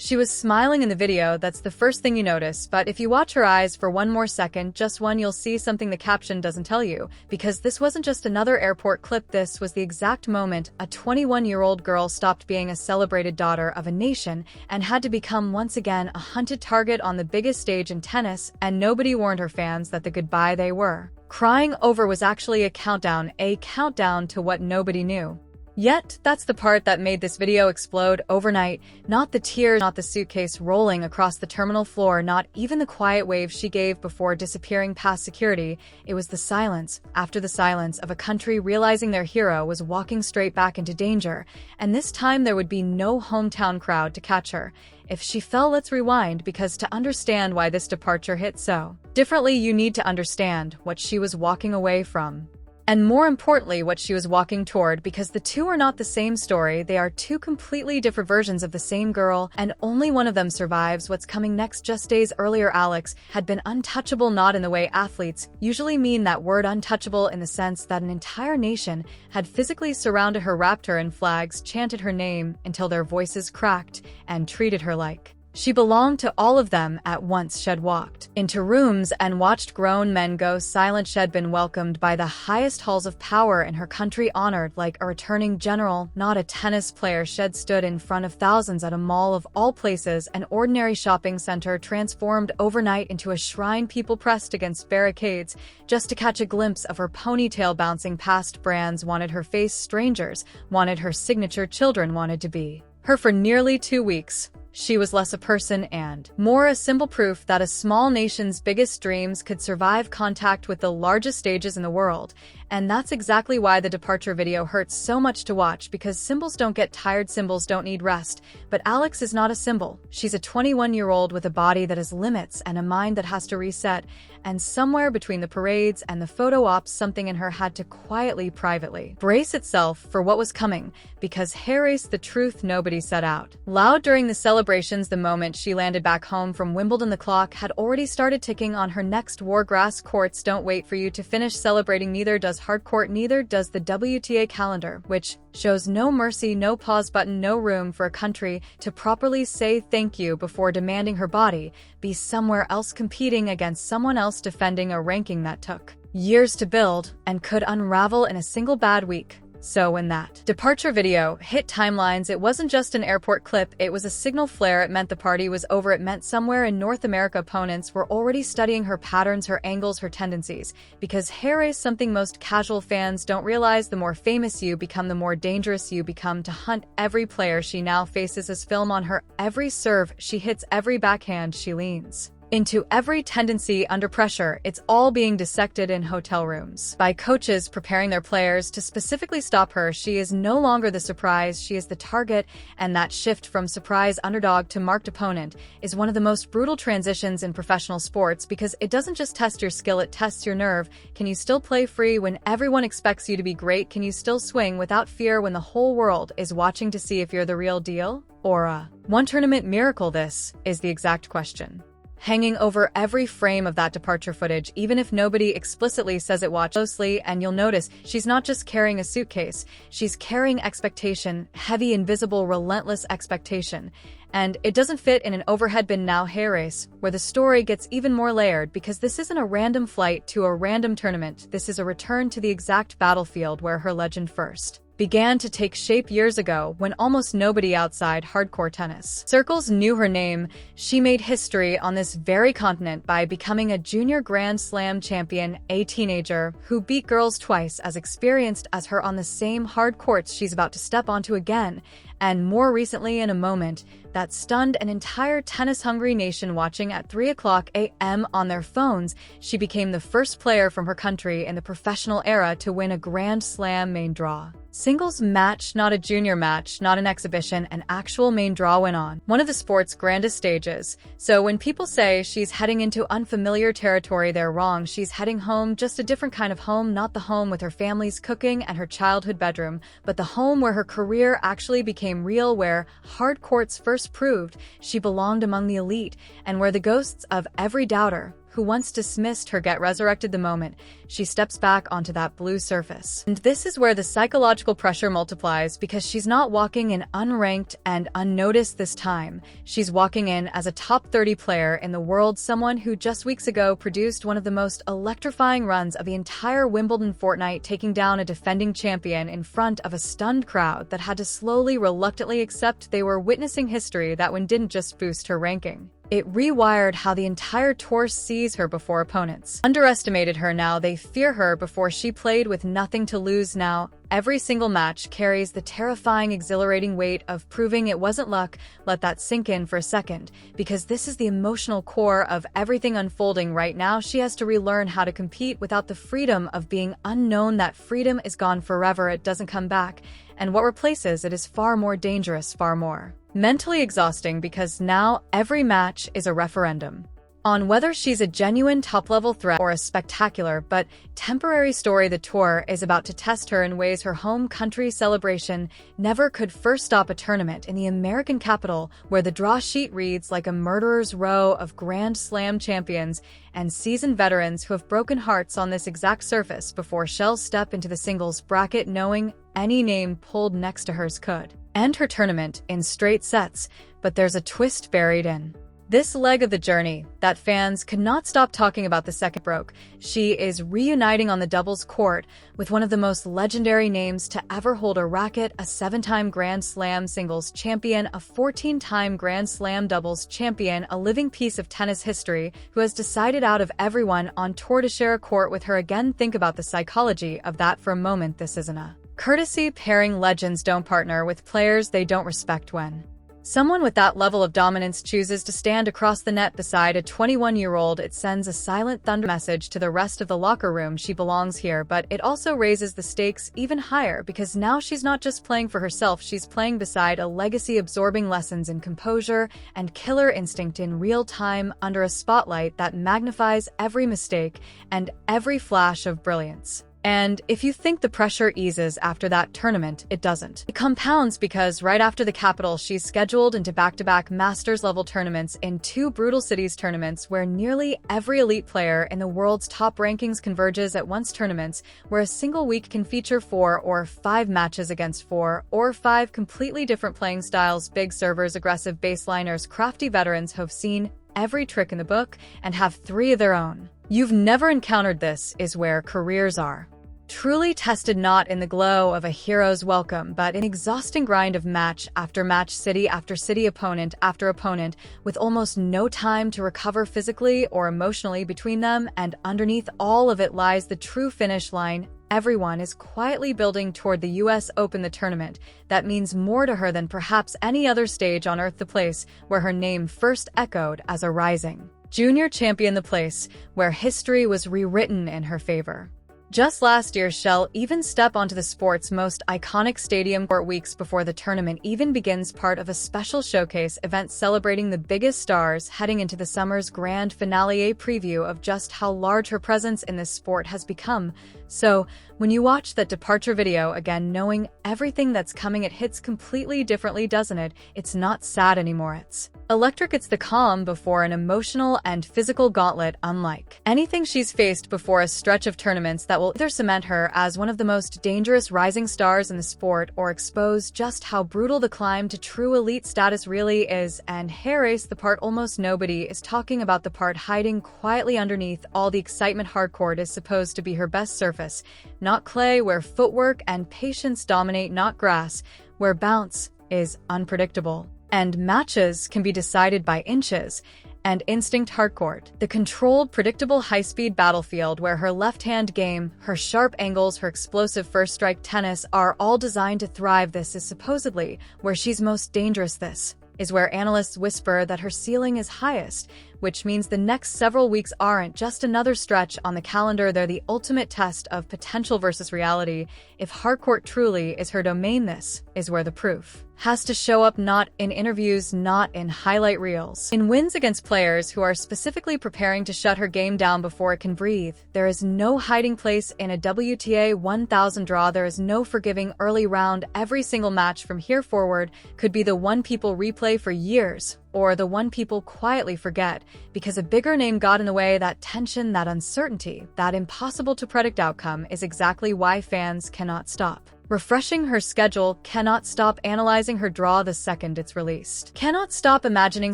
She was smiling in the video, that's the first thing you notice, but if you watch her eyes for one more second, just one, you'll see something the caption doesn't tell you. Because this wasn't just another airport clip, this was the exact moment a 21-year-old girl stopped being a celebrated daughter of a nation and had to become once again a hunted target on the biggest stage in tennis, and nobody warned her fans that the goodbye they were crying over was actually a countdown to what nobody knew. Yet, that's the part that made this video explode overnight. Not the tears, not the suitcase rolling across the terminal floor, not even the quiet wave she gave before disappearing past security. It was the silence, after the silence, of a country realizing their hero was walking straight back into danger, and this time there would be no hometown crowd to catch her. If she fell, let's rewind, because to understand why this departure hit so differently, you need to understand what she was walking away from. And more importantly, what she was walking toward, because the two are not the same story, they are two completely different versions of the same girl, and only one of them survives what's coming next. Just days earlier, Alex had been untouchable, not in the way athletes usually mean that word untouchable, in the sense that an entire nation had physically surrounded her, wrapped her in flags, chanted her name until their voices cracked, and treated her like she belonged to all of them at once. She'd walked into rooms and watched grown men go silent. She'd been welcomed by the highest halls of power in her country, honored like a returning general, not a tennis player. She'd stood in front of thousands at a mall of all places, an ordinary shopping center transformed overnight into a shrine. People pressed against barricades just to catch a glimpse of her ponytail bouncing past. Brands wanted her face, strangers wanted her signature, children wanted to be her. For nearly 2 weeks, she was less a person and more a symbol, proof that a small nation's biggest dreams could survive contact with the largest stages in the world. And that's exactly why the departure video hurts so much to watch, because symbols don't get tired, symbols don't need rest. But Alex is not a symbol. She's a 21-year-old with a body that has limits and a mind that has to reset. And somewhere between the parades and the photo ops, something in her had to quietly, privately brace itself for what was coming, because Harry's the truth nobody said out loud during the celebrations. The moment she landed back home from Wimbledon, the clock had already started ticking on her next war. Grass courts don't wait for you to finish celebrating, neither does Hardcourt, neither does the WTA calendar, which shows no mercy, no pause button, no room for a country to properly say thank you before demanding her body be somewhere else, competing against someone else, defending a ranking that took years to build and could unravel in a single bad week. So when that departure video hit timelines, it wasn't just an airport clip, it was a signal flare. It meant the party was over. It meant somewhere in North America opponents were already studying her patterns, her angles, her tendencies. Because Harry's something most casual fans don't realize: the more famous you become, the more dangerous you become. To hunt every player she now faces is film on her. Every serve she hits, every backhand she leans into, every tendency under pressure, it's all being dissected in hotel rooms by coaches preparing their players to specifically stop her. She is no longer the surprise, she is the target, and that shift from surprise underdog to marked opponent is one of the most brutal transitions in professional sports, because it doesn't just test your skill, it tests your nerve. Can you still play free when everyone expects you to be great? Can you still swing without fear when the whole world is watching to see if you're the real deal or a one-tournament miracle? This is the exact question hanging over every frame of that departure footage, even if nobody explicitly says it. Watch closely and you'll notice she's not just carrying a suitcase, she's carrying expectation, heavy, invisible, relentless expectation. And it doesn't fit in an overhead bin. Now Harry's, where the story gets even more layered, because this isn't a random flight to a random tournament, this is a return to the exact battlefield where her legend first began to take shape years ago, when almost nobody outside hardcore tennis circles knew her name. She made history on this very continent by becoming a junior Grand Slam champion, a teenager who beat girls twice as experienced as her on the same hard courts she's about to step onto again. And more recently, in a moment that stunned an entire tennis-hungry nation watching at 3:00 a.m. on their phones, she became the first player from her country in the professional era to win a Grand Slam main draw singles match, not a junior match, not an exhibition, an actual main draw went on one of the sport's grandest stages. So when people say she's heading into unfamiliar territory, they're wrong. She's heading home, just a different kind of home, not the home with her family's cooking and her childhood bedroom, but the home where her career actually became real, where hard courts first proved she belonged among the elite, and where the ghosts of every doubter who once dismissed her get resurrected the moment she steps back onto that blue surface. And this is where the psychological pressure multiplies, because she's not walking in unranked and unnoticed this time. She's walking in as a top 30 player in the world, someone who just weeks ago produced one of the most electrifying runs of the entire Wimbledon fortnight, taking down a defending champion in front of a stunned crowd that had to slowly, reluctantly accept they were witnessing history. That one didn't just boost her ranking. It rewired how the entire tour sees her before opponents underestimated her. Now they fear her. Before, she played with nothing to lose. Now every single match carries the terrifying, exhilarating weight of proving it wasn't luck. Let that sink in for a second, because this is the emotional core of everything unfolding right now. She has to relearn how to compete without the freedom of being unknown. That freedom is gone forever. It doesn't come back. And what replaces it is far more dangerous, far more mentally exhausting, because now every match is a referendum on whether she's a genuine top-level threat or a spectacular but temporary story. The tour is about to test her in ways her home country celebration never could. First stop, a tournament in the American capital, where the draw sheet reads like a murderer's row of Grand Slam champions and seasoned veterans who have broken hearts on this exact surface before she'll step into the singles bracket, knowing any name pulled next to hers could end her tournament in straight sets. But there's a twist buried in this leg of the journey that fans could not stop talking about the second broke. She is reuniting on the doubles court with one of the most legendary names to ever hold a racket, a 7-time Grand Slam singles champion, a 14-time Grand Slam doubles champion, a living piece of tennis history who has decided out of everyone on tour to share a court with her again. Think about the psychology of that for a moment. This isn't a courtesy pairing. Legends don't partner with players they don't respect. When someone with that level of dominance chooses to stand across the net beside a 21-year-old, it sends a silent thunder message to the rest of the locker room. She belongs here, but it also raises the stakes even higher, because now she's not just playing for herself, she's playing beside a legacy, absorbing lessons in composure and killer instinct in real time under a spotlight that magnifies every mistake and every flash of brilliance. And if you think the pressure eases after that tournament, it doesn't. It compounds, because right after the capital, she's scheduled into back-to-back Masters-level tournaments in 2 brutal cities, tournaments where nearly every elite player in the world's top rankings converges at once, tournaments where a single week can feature 4 or 5 matches against 4 or 5 completely different playing styles, big servers, aggressive baseliners, crafty veterans who've seen every trick in the book and have 3 of their own. You've never encountered this is where careers are truly tested, not in the glow of a hero's welcome, but in exhausting grind of match after match, city after city, opponent after opponent, with almost no time to recover physically or emotionally between them. And underneath all of it lies the true finish line. Everyone is quietly building toward the US Open, the tournament that means more to her than perhaps any other stage on earth, the place where her name first echoed as a rising junior champion, the place where history was rewritten in her favor. Just last year, she'll even step onto the sport's most iconic stadium court weeks before the tournament even begins, part of a special showcase event celebrating the biggest stars heading into the summer's grand finale, a preview of just how large her presence in this sport has become. So, when you watch that departure video again, knowing everything that's coming, it hits completely differently, doesn't it? It's not sad anymore, it's electric. It's the calm before an emotional and physical gauntlet unlike anything she's faced before, a stretch of tournaments that will either cement her as one of the most dangerous rising stars in the sport or expose just how brutal the climb to true elite status really is. And race the part almost nobody is talking about, the part hiding quietly underneath all the excitement. Hardcourt is supposed to be her best surface, not clay, where footwork and patience dominate, not grass, where bounce is unpredictable and matches can be decided by inches and instinct. Hardcourt, the controlled, predictable, high-speed battlefield where her left-hand game, her sharp angles, her explosive first-strike tennis are all designed to thrive. This is supposedly where she's most dangerous. This is where analysts whisper that her ceiling is highest, which means the next several weeks aren't just another stretch on the calendar, they're the ultimate test of potential versus reality. If Hardcourt truly is her domain, this is where the proof has to show up, not in interviews, not in highlight reels, in wins against players who are specifically preparing to shut her game down before it can breathe. There is no hiding place in a WTA 1000 draw. There is no forgiving early round. Every single match from here forward could be the one people replay for years or the one people quietly forget, because a bigger name got in the way. That tension, that uncertainty, that impossible to predict outcome is exactly why fans cannot stop refreshing her schedule, cannot stop analyzing her draw the second it's released, cannot stop imagining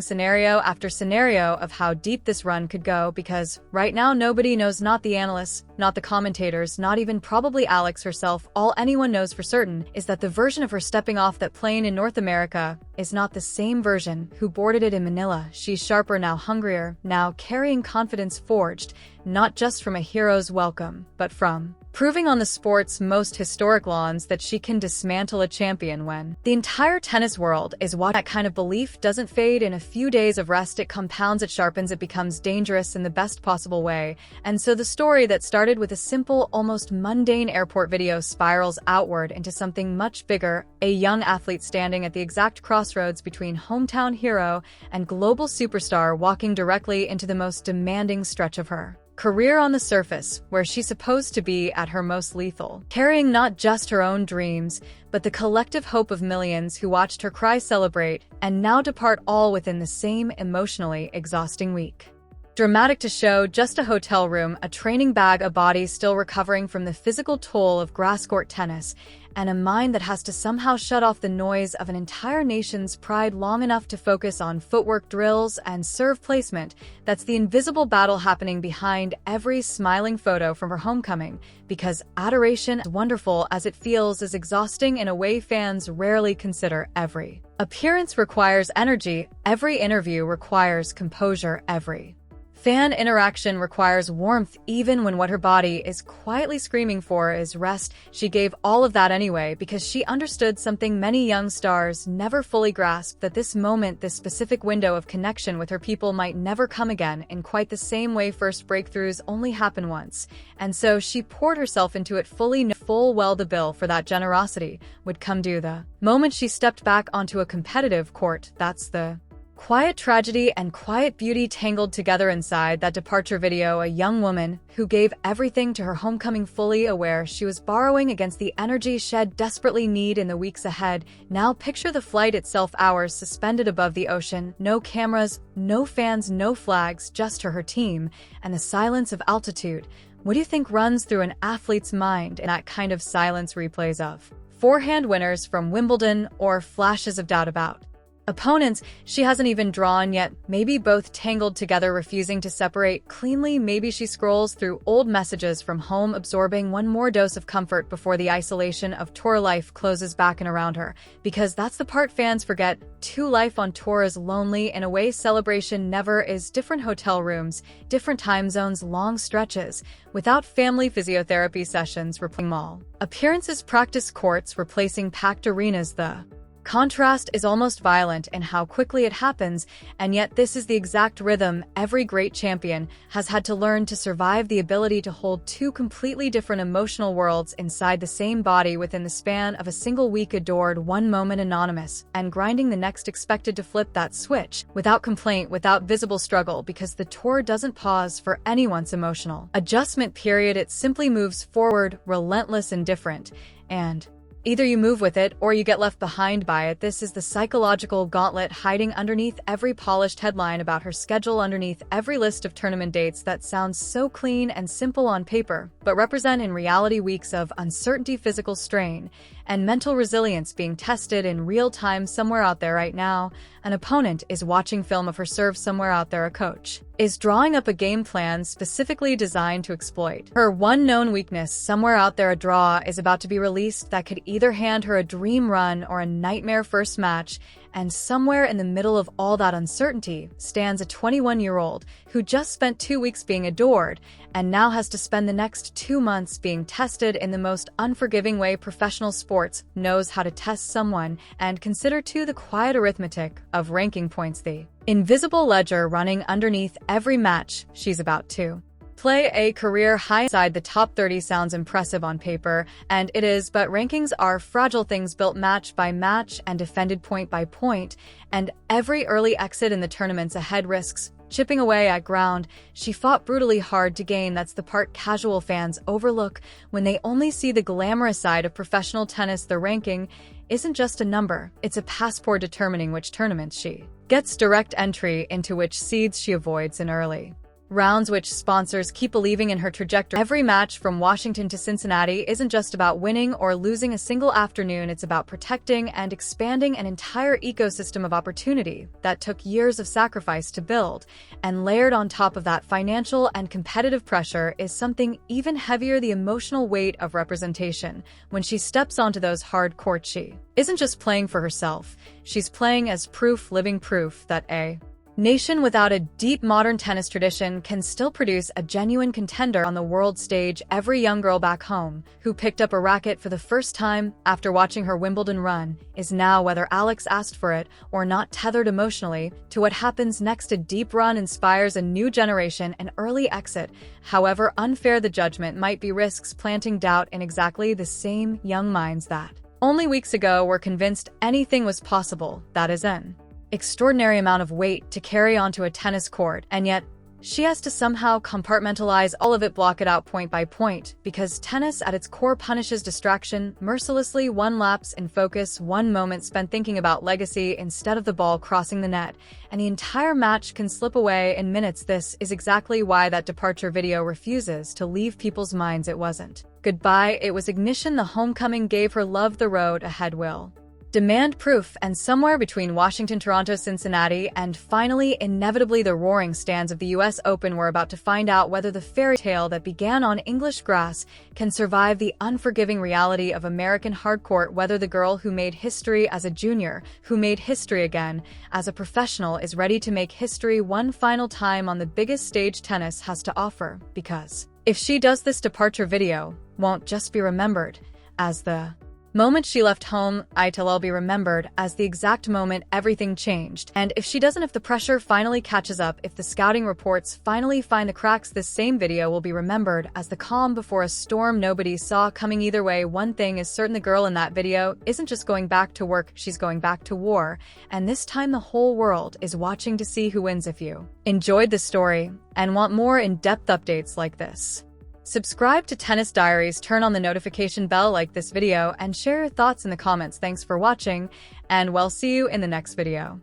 scenario after scenario of how deep this run could go, because right now nobody knows, not the analysts, not the commentators, not even probably Alex herself. All anyone knows for certain is that the version of her stepping off that plane in North America is not the same version who boarded it in Manila. She's sharper now, hungrier, now carrying confidence forged, not just from a hero's welcome, but from proving on the sport's most historic lawns that she can dismantle a champion when the entire tennis world is watching. That kind of belief doesn't fade in a few days of rest. It compounds, it sharpens, it becomes dangerous in the best possible way. And so the story that started with a simple, almost mundane airport video spirals outward into something much bigger, a young athlete standing at the exact crossroads between hometown hero and global superstar, walking directly into the most demanding stretch of her career on the surface, where she's supposed to be at her most lethal, carrying not just her own dreams, but the collective hope of millions who watched her cry, celebrate, and now depart, all within the same emotionally exhausting week. Dramatic to show, just a hotel room, a training bag, a body still recovering from the physical toll of grass court tennis, and a mind that has to somehow shut off the noise of an entire nation's pride long enough to focus on footwork, drills, and serve placement. That's the invisible battle happening behind every smiling photo from her homecoming, because adoration, as wonderful as it feels, is exhausting in a way fans rarely consider. Every appearance requires energy, every interview requires composure, every fan interaction requires warmth, even when what her body is quietly screaming for is rest. She gave all of that anyway, because she understood something many young stars never fully grasped, that this moment, this specific window of connection with her people, might never come again in quite the same way. First breakthroughs only happen once, and so she poured herself into it fully, full well the bill for that generosity would come due the moment she stepped back onto a competitive court. That's the quiet tragedy and quiet beauty tangled together inside that departure video. A young woman who gave everything to her homecoming, fully aware she was borrowing against the energy she'd desperately need in the weeks ahead. Now picture the flight itself, hours suspended above the ocean, no cameras, no fans, no flags, just her team, and the silence of altitude. What do you think runs through an athlete's mind in that kind of silence? Replays of forehand winners from Wimbledon, or flashes of doubt about opponents she hasn't even drawn yet, maybe both tangled together, refusing to separate cleanly. Maybe she scrolls through old messages from home, absorbing one more dose of comfort before the isolation of tour life closes back in around her, because that's the part fans forget too. Life on tour is lonely in a way celebration never is. Different hotel rooms, different time zones, long stretches without family, physiotherapy sessions replacing mall appearances, practice courts replacing packed arenas. The contrast is almost violent in how quickly it happens, and yet this is the exact rhythm every great champion has had to learn to survive, the ability to hold two completely different emotional worlds inside the same body within the span of a single week. Adored one moment, anonymous, and grinding the next, expected to flip that switch without complaint, without visible struggle, because the tour doesn't pause for anyone's emotional adjustment period. It simply moves forward, relentless and different, and either you move with it or you get left behind by it. This is the psychological gauntlet hiding underneath every polished headline about her schedule, underneath every list of tournament dates that sounds so clean and simple on paper, but represent in reality weeks of uncertainty, physical strain, and mental resilience being tested in real time. Somewhere out there right now, an opponent is watching film of her serve. Somewhere out there, a coach is drawing up a game plan specifically designed to exploit her one known weakness. Somewhere out there, a draw is about to be released that could either hand her a dream run or a nightmare first match. And somewhere in the middle of all that uncertainty stands a 21-year-old who just spent 2 weeks being adored and now has to spend the next 2 months being tested in the most unforgiving way professional sports knows how to test someone. And consider too the quiet arithmetic of ranking points, the invisible ledger running underneath every match she's about to play. A career high inside the top 30 sounds impressive on paper, and it is, but rankings are fragile things built match by match and defended point by point, and every early exit in the tournaments ahead risks chipping away at ground she fought brutally hard to gain. That's the part casual fans overlook when they only see the glamorous side of professional tennis. The ranking isn't just a number, it's a passport determining which tournaments she gets direct entry into, which seeds she avoids in early rounds, which sponsors keep believing in her trajectory. Every match from Washington to Cincinnati isn't just about winning or losing a single afternoon, it's about protecting and expanding an entire ecosystem of opportunity that took years of sacrifice to build. And layered on top of that financial and competitive pressure is something even heavier: the emotional weight of representation. When she steps onto those hard courts, she isn't just playing for herself, she's playing as proof, living proof, that a nation without a deep modern tennis tradition can still produce a genuine contender on the world stage. Every young girl back home who picked up a racket for the first time after watching her Wimbledon run is now, whether Alex asked for it or not, tethered emotionally to what happens next. A deep run inspires a new generation, an early exit, however unfair the judgment might be, risks planting doubt in exactly the same young minds that only weeks ago were convinced anything was possible. That is an extraordinary amount of weight to carry onto a tennis court, and yet she has to somehow compartmentalize all of it, block it out point by point, because tennis at its core punishes distraction mercilessly. One lapse in focus, one moment spent thinking about legacy instead of the ball crossing the net, and the entire match can slip away in minutes. This is exactly why that departure video refuses to leave people's minds. It wasn't goodbye, it was ignition. The homecoming gave her love, the road ahead will demand proof, and somewhere between Washington, Toronto, Cincinnati, and finally, inevitably, the roaring stands of the US Open, we're about to find out whether the fairy tale that began on English grass can survive the unforgiving reality of American hardcourt, whether the girl who made history as a junior, who made history again as a professional, is ready to make history one final time on the biggest stage tennis has to offer. Because if she does, this departure video won't just be remembered as the moment she left home, it'll be remembered as the exact moment everything changed. And if she doesn't, if the pressure finally catches up, if the scouting reports finally find the cracks, this same video will be remembered as the calm before a storm nobody saw coming. Either way, one thing is certain: the girl in that video isn't just going back to work, she's going back to war. And this time the whole world is watching to see who wins. If you enjoyed this story and want more in-depth updates like this, subscribe to Tennis Diaries, turn on the notification bell, like this video, and share your thoughts in the comments. Thanks for watching, and we'll see you in the next video.